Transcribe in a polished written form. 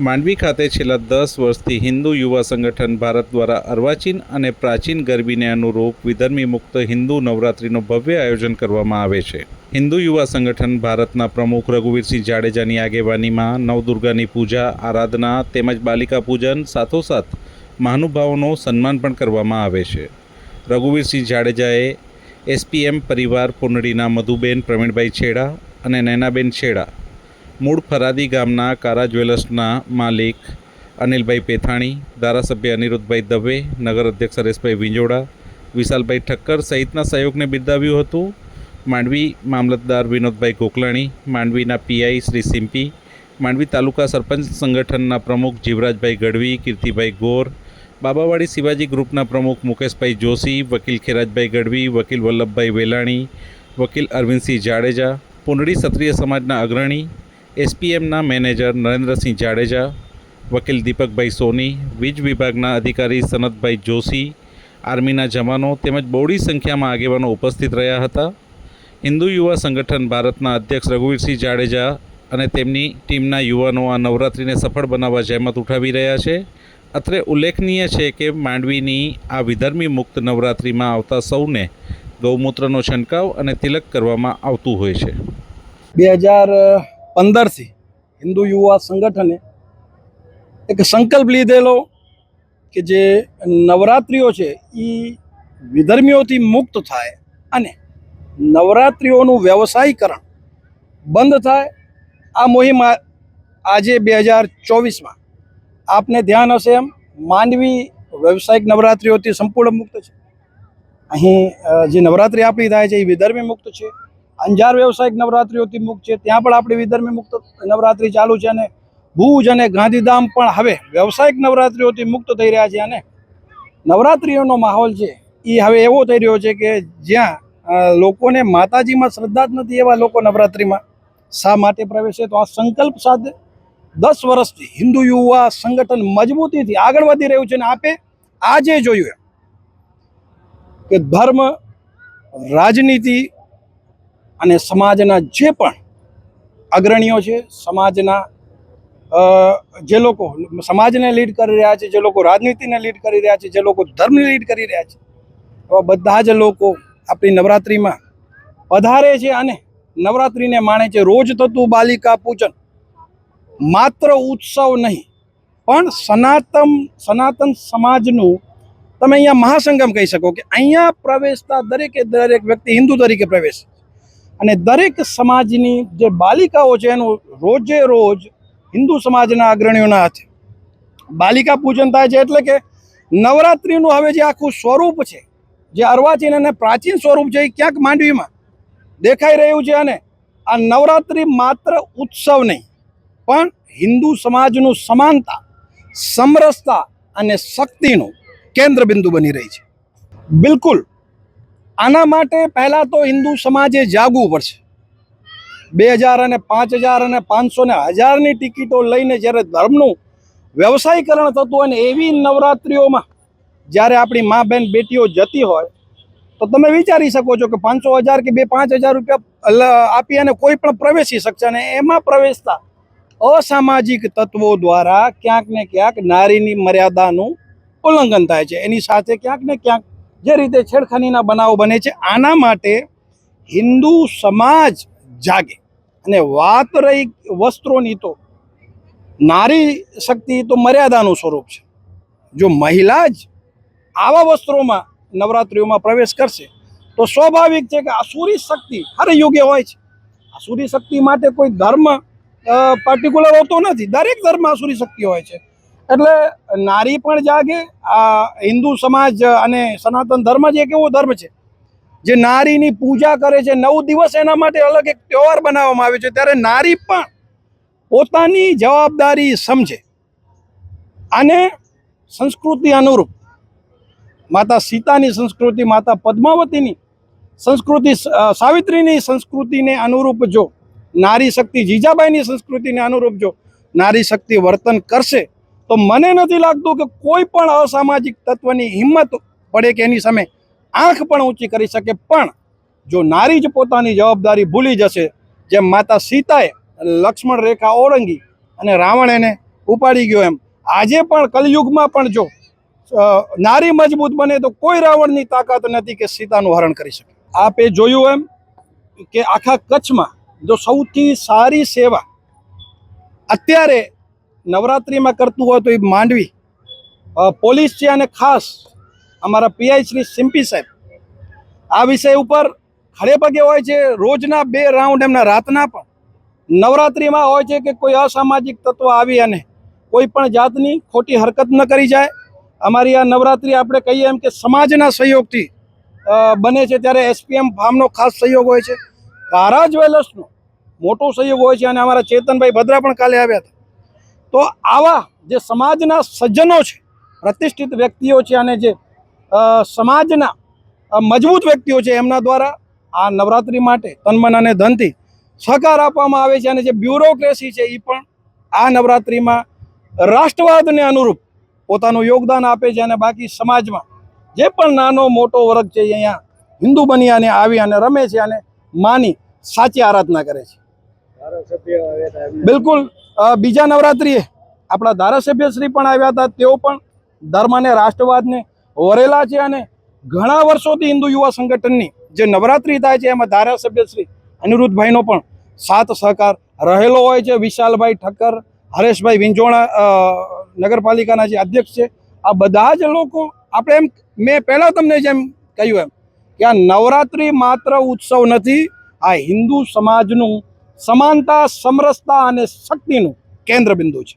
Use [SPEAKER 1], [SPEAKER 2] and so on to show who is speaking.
[SPEAKER 1] માંડવી ખાતે છેલ્લા 10 વર્ષથી હિન્દુ યુવા સંગઠન ભારત દ્વારા અર્વાચીન અને પ્રાચીન ગરબીને અનુરૂપ વિધર્મી મુક્ત હિન્દુ નવરાત્રિનું ભવ્ય આયોજન કરવામાં આવે છે. હિન્દુ યુવા સંગઠન ભારતના પ્રમુખ રઘુવીરસિંહ જાડેજાની આગેવાનીમાં નવદુર્ગાની પૂજા, આરાધના તેમજ બાલિકા પૂજન સાથોસાથ મહાનુભાવોનું સન્માન પણ કરવામાં આવે છે. રઘુવીરસિંહ જાડેજાએ એસપીએમ પરિવાર પુનડીના મધુબેન પ્રવીણભાઈ છેડા અને નૈનાબેન છેડા, મૂળ ફરાદી ગામના કારા જ્વેલર્સના માલિક અનિલભાઈ પેથાણી, ધારાસભ્ય અનિરુદ્ધભાઈ દવે, નગર અધ્યક્ષ હરેશભાઈ વિંજોડા, વિશાલભાઈ ઠક્કર સહિતના સહયોગને બિરદાવ્યું હતું. માંડવી મામલતદાર વિનોદભાઈ ગોકલાણી, માંડવીના પીઆઈ શ્રી સિમ્પી, માંડવી તાલુકા સરપંચ સંગઠનના પ્રમુખ જીવરાજભાઈ ગઢવી, કીર્તિભાઈ ગોર, બાબાવાડી શિવાજી ગ્રુપના પ્રમુખ મુકેશભાઈ જોશી, વકીલ ખેરાજભાઈ ગઢવી, વકીલ વલ્લભભાઈ વેલાણી, વકીલ અરવિંદસિંહ જાડેજા, પુનડી ક્ષત્રિય સમાજના અગ્રણી, એસપીએમના મેનેજર નરેન્દ્રસિંહ જાડેજા, વકીલ દીપકભાઈ સોની, વીજ વિભાગના અધિકારી સનતભાઈ જોશી, આર્મીના જવાનો તેમજ બહોળી સંખ્યામાં આગેવાનો ઉપસ્થિત રહ્યા હતા. હિન્દુ યુવા સંગઠન ભારતના અધ્યક્ષ રઘુવીરસિંહ જાડેજા અને તેમની ટીમના યુવાનો આ નવરાત્રિને સફળ બનાવવા જહેમત ઉઠાવી રહ્યા છે. અત્રે ઉલ્લેખનીય છે કે માંડવીની આ વિધર્મી મુક્ત નવરાત્રિમાં આવતા સૌને ગૌમૂત્રનો છંટકાવ અને તિલક કરવામાં આવતું હોય છે.
[SPEAKER 2] 2015થી હિન્દુ યુવા સંગઠને એક સંકલ્પ લીધેલો કે જે નવરાત્રિઓ છે એ વિધર્મીઓથી મુક્ત થાય અને નવરાત્રિઓનું વ્યવસાયીકરણ બંધ થાય. આ મુહિમ આજે 2024માં આપને ધ્યાન હશે એમ માંડવી વ્યવસાયિક નવરાત્રિઓથી સંપૂર્ણ મુક્ત છે. અહીં જે નવરાત્રિ આપણી થાય છે એ વિધર્મી મુક્ત છે. અંજાર વ્યવસાયિક નવરાત્રિઓથી મુક્ત છે, ત્યાં પણ આપણી વિધર્મી મુક્ત નવરાત્રિ ચાલુ છે. અને ભુજ અને ગાંધીધામ પણ હવે વ્યવસાયિક નવરાત્રિઓથી મુક્ત થઈ રહ્યા છે. અને નવરાત્રિઓનો માહોલ છે એ હવે એવો થઈ રહ્યો છે કે જ્યાં લોકોને માતાજીમાં શ્રદ્ધા જ નથી એવા લોકો નવરાત્રિમાં શા માટે પ્રવેશે. તો આ સંકલ્પ સાથે 10 વર્ષથી હિન્દુ યુવા સંગઠન મજબૂતીથી આગળ વધી રહ્યું છે. અને આપે આજે જોયું કે ધર્મ, રાજનીતિ અને સમાજના જે પણ અગ્રણીઓ છે, સમાજના જે લોકો સમાજને લીડ કરી રહ્યા છે, જે લોકો રાજનીતિને લીડ કરી રહ્યા છે, જે લોકો ધર્મને લીડ કરી રહ્યા છે, એવા બધા જ લોકો આપણી નવરાત્રિમાં પધારે છે અને નવરાત્રિને માણે છે. રોજ થતું બાલિકા પૂજન માત્ર ઉત્સવ નહીં પણ સનાતન સમાજનું તમે અહીંયા મહાસંગમ કહી શકો કે અહીંયા પ્રવેશતા દરેકે દરેક વ્યક્તિ હિન્દુ તરીકે પ્રવેશે. અને દરેક સમાજની જે બાલિકાઓ છે એનું રોજે રોજ હિન્દુ સમાજના અગ્રણીઓના હાથે બાલિકા પૂજન થાય છે. એટલે કે નવરાત્રિનું હવે જે આખું સ્વરૂપ છે, જે અર્વાચીન અને પ્રાચીન સ્વરૂપ છે, એ ક્યાંક માંડવીમાં દેખાઈ રહ્યું છે. અને આ નવરાત્રિ માત્ર ઉત્સવ નહીં પણ હિન્દુ સમાજનું સમાનતા, સમરસતા અને શક્તિનું કેન્દ્ર બિંદુ બની રહી છે. બિલકુલ આના માટે પહેલાં તો હિન્દુ સમાજે જાગવું પડશે. 2000 અને 5000 અને 500 ને 1000ની ટિકિટો લઈને જ્યારે ધર્મનું વ્યવસાયીકરણ થતું હોય ને એવી નવરાત્રિઓમાં જ્યારે આપણી મા બહેન બેટીઓ જતી હોય તો તમે વિચારી શકો છો કે 500 1000 કે 5000 રૂપિયા આપી અને કોઈ પણ પ્રવેશી શકશે. અને એમાં પ્રવેશતા અસામાજિક તત્વો દ્વારા ક્યાંક ને ક્યાંક નારીની મર્યાદાનું ઉલ્લંઘન થાય છે. એની સાથે ક્યાંક ને ક્યાંક જે રીતે છેડખાનીના બનાવો બને છે. આના માટે હિન્દુ સમાજ જાગે. અને વાત રહી વસ્ત્રોની, તો નારી શક્તિ તો મર્યાદાનું સ્વરૂપ છે. જો મહિલા જ આવા વસ્ત્રોમાં નવરાત્રિઓમાં પ્રવેશ કરશે તો સ્વાભાવિક છે કે આસુરી શક્તિ હર યુગે હોય છે. આસુરી શક્તિ માટે કોઈ ધર્મ પર્ટિક્યુલર હોતો નથી, દરેક ધર્મ આસુરી શક્તિ હોય છે. એટલે નારી પણ જાગે. આ હિન્દુ સમાજ અને સનાતન ધર્મ જ એક એવો ધર્મ છે જે નારીની પૂજા કરે છે. 9 દિવસ એના માટે અલગ એક તહેવાર બનાવવામાં આવે છે. ત્યારે નારી પણ પોતાની જવાબદારી સમજે અને સંસ્કૃતિ અનુરૂપ માતા સીતાની સંસ્કૃતિ, માતા પદ્માવતીની સંસ્કૃતિ, સાવિત્રીની સંસ્કૃતિને અનુરૂપ જો નારી શક્તિ, જીજાબાઈની સંસ્કૃતિને અનુરૂપ જો નારી શક્તિ વર્તન કરશે તો મને નથી લાગતું કે કોઈ પણ અસામાજિક તત્વની હિંમત પડે કે એની સામે આંખ પણ ઊંચી કરી શકે. પણ જો નારી જ પોતાની જવાબદારી ભૂલી જશે, જેમ માતા સીતાએ લક્ષ્મણ રેખા ઓળંગી અને રાવણ એને ઉપાડી ગયો એમ આજે પણ કલયુગમાં પણ જો નારી મજબૂત બને તો કોઈ રાવણની તાકાત નથી કે સીતાનું હરણ કરી શકે. આપે જોયું એમ કે આખા કચ્છમાં જો સૌથી સારી સેવા અત્યારે નવરાત્રિમાં કરતું હોય તો એ માંડવી પોલીસ છે, અને ખાસ અમારા પીઆઈ શ્રી સિમ્પી સાહેબ આ વિષય ઉપર ખડે પગે હોય છે. રોજના 2 રાઉન્ડ એમના રાતના પણ નવરાત્રિમાં હોય છે કે કોઈ અસામાજિક તત્વ આવી અને કોઈ પણ જાતની ખોટી હરકત ન કરી જાય. અમારી આ નવરાત્રિ આપણે કહીએ એમ કે સમાજના સહયોગથી બને છે, ત્યારે એસપીએમ ફાર્મનો ખાસ સહયોગ હોય છે, કારા જ્વેલર્સનો મોટો સહયોગ હોય છે, અને અમારા ચેતનભાઈ ભદ્રા પણ કાલે આવ્યા હતા. તો આવા જે સમાજના સજ્જનો છે, પ્રતિષ્ઠિત વ્યક્તિઓ છે, અને જે સમાજના મજબૂત વ્યક્તિઓ છે, એમના દ્વારા આ નવરાત્રિ માટે તન મન અને ધનથી સહકાર આપવામાં આવે છે. અને જે બ્યુરોક્રેસી છે એ પણ આ નવરાત્રિમાં રાષ્ટ્રવાદને અનુરૂપ પોતાનું યોગદાન આપે છે. અને બાકી સમાજમાં જે પણ નાનો મોટો વર્ગ છે એ અહીંયા હિન્દુ બની અને આવી અને રમે છે અને માની સાચી આરાધના કરે છે. બિલકુલ. બીજા નવરાત્રિએ આપણા ધારાસભ્યશ્રી પણ આવ્યા હતા. તેઓ પણ ધર્મ અને રાષ્ટ્રવાદને વરેલા છે, અને ઘણા વર્ષોથી હિન્દુ યુવા સંગઠનની જે નવરાત્રિ થાય છે એમાં ધારાસભ્યશ્રી અનિરુદ્ધભાઈનો પણ સાથ સહકાર રહેલો હોય છે. વિશાલભાઈ ઠક્કર, હરેશભાઈ વિંજોણા નગરપાલિકાના જે અધ્યક્ષ છે, આ બધા જ લોકો આપણે એમ મેં પહેલાં તમને જેમ કહ્યું એમ કે આ નવરાત્રિ માત્ર ઉત્સવ નથી, આ હિન્દુ સમાજનું સમાનતા, સમરસતા અને શક્તિનું કેન્દ્ર બિંદુ છે.